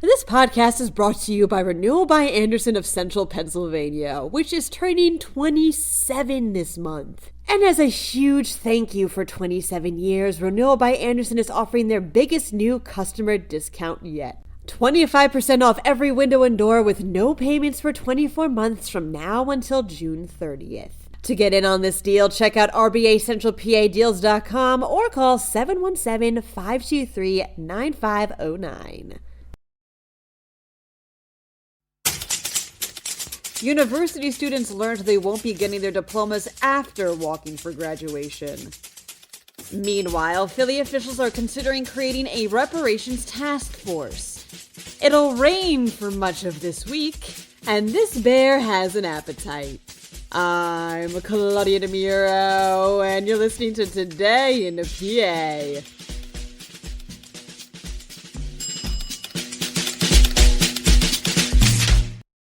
This podcast is brought to you by Renewal by Anderson of Central Pennsylvania, which is turning 27 this month. And as a huge thank you for 27 years, Renewal by Anderson is offering their biggest new customer discount yet. 25% off every window and door with no payments for 24 months from now until June 30th. To get in on this deal, check out rbacentralpadeals.com or call 717-523-9509. University students learned they won't be getting their diplomas after walking for graduation. Meanwhile, Philly officials are considering creating a reparations task force. It'll rain for much of this week, and this bear has an appetite. I'm Claudia Dimuro, and you're listening to Today in the PA.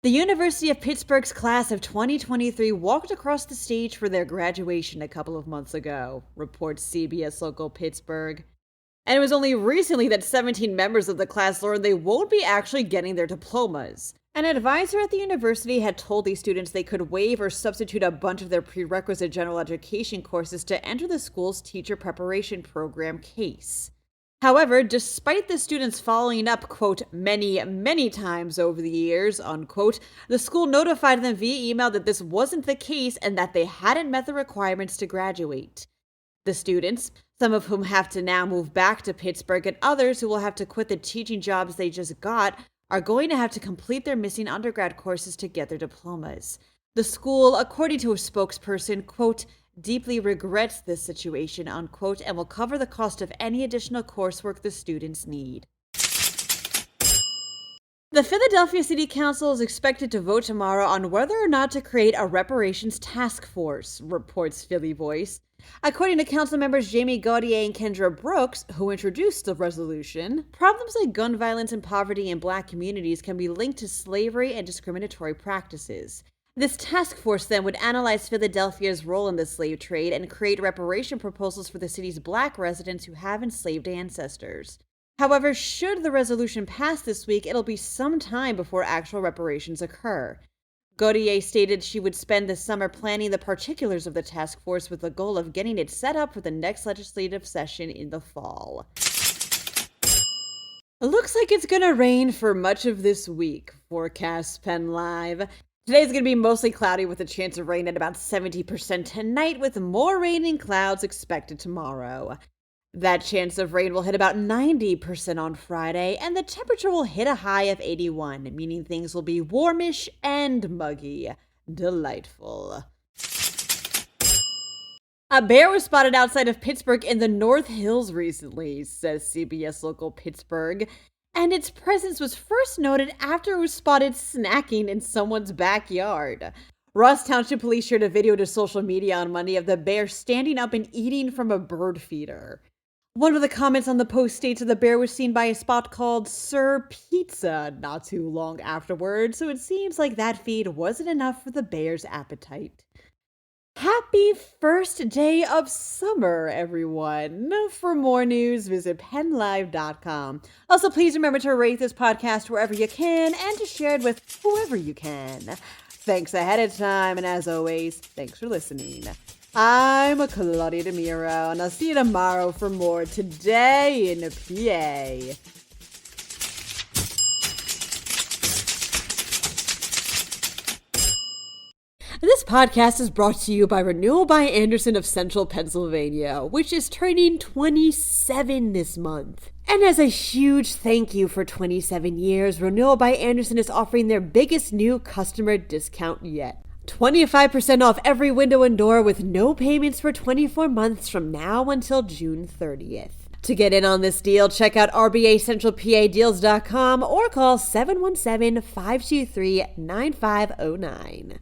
The University of Pittsburgh's class of 2023 walked across the stage for their graduation a couple of months ago, reports CBS Local Pittsburgh. And it was only recently that 17 members of the class learned they won't be actually getting their diplomas. An advisor at the university had told these students they could waive or substitute a bunch of their prerequisite general education courses to enter the school's teacher preparation program CASE. However, despite the students following up, quote, many times over the years, unquote, the school notified them via email that this wasn't the case and that they hadn't met the requirements to graduate. The students, some of whom have to now move back to Pittsburgh and others who will have to quit the teaching jobs they just got, are going to have to complete their missing undergrad courses to get their diplomas. The school, according to a spokesperson, quote, deeply regrets this situation, unquote, and will cover the cost of any additional coursework the students need. The Philadelphia City Council is expected to vote tomorrow on whether or not to create a reparations task force, reports Philly Voice. According to council members Jamie Gaudier and Kendra Brooks, who introduced the resolution, problems like gun violence and poverty in Black communities can be linked to slavery and discriminatory practices. This task force then would analyze Philadelphia's role in the slave trade and create reparation proposals for the city's Black residents who have enslaved ancestors. However, should the resolution pass this week, it'll be some time before actual reparations occur. Gaudier stated she would spend the summer planning the particulars of the task force with the goal of getting it set up for the next legislative session in the fall. Looks like it's gonna rain for much of this week, forecasts PennLive. Today's going to be mostly cloudy with a chance of rain at about 70% tonight, with more rain and clouds expected tomorrow. That chance of rain will hit about 90% on Friday, and the temperature will hit a high of 81, meaning things will be warmish and muggy. Delightful. A bear was spotted outside of Pittsburgh in the North Hills recently, says CBS Local Pittsburgh. And its presence was first noted after it was spotted snacking in someone's backyard. Ross Township Police shared a video to social media on Monday of the bear standing up and eating from a bird feeder. One of the comments on the post states that the bear was seen by a spot called Sir Pizza not too long afterward, so it seems like that feed wasn't enough for the bear's appetite. Happy first day of summer, everyone. For more news, visit PennLive.com. Also, please remember to rate this podcast wherever you can and to share it with whoever you can. Thanks ahead of time, and as always, thanks for listening. I'm Claudia Dimuro, and I'll see you tomorrow for more Today in the PA. This podcast is brought to you by Renewal by Anderson of Central Pennsylvania, which is turning 27 this month. And as a huge thank you for 27 years, Renewal by Anderson is offering their biggest new customer discount yet. 25% off every window and door with no payments for 24 months from now until June 30th. To get in on this deal, check out rbacentralpadeals.com or call 717-523-9509.